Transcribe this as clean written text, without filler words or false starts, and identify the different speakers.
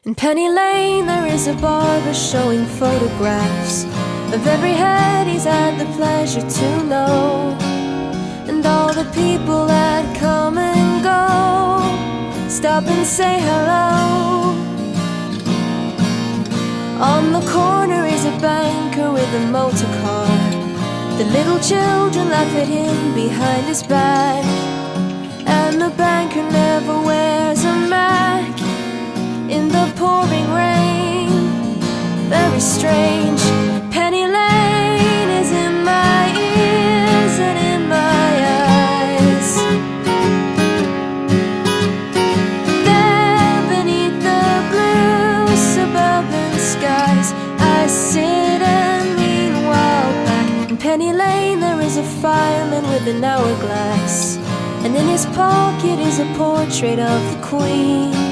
Speaker 1: In Penny Lane there is a barber showing photographs of every head he's had the pleasure to know, and all the people that come and go stop and say hello. On the corner is a banker with a motor car. The little children laugh at him behind his back, and the banker never wears a Mac in the pouring rain. Very strange. Penny Lane is in my ears and in my eyes. There beneath the blue suburban skies I sit and meanwhile back in Penny Lane there is a fireman with an hourglass, and in his pocket is a portrait of the Queen.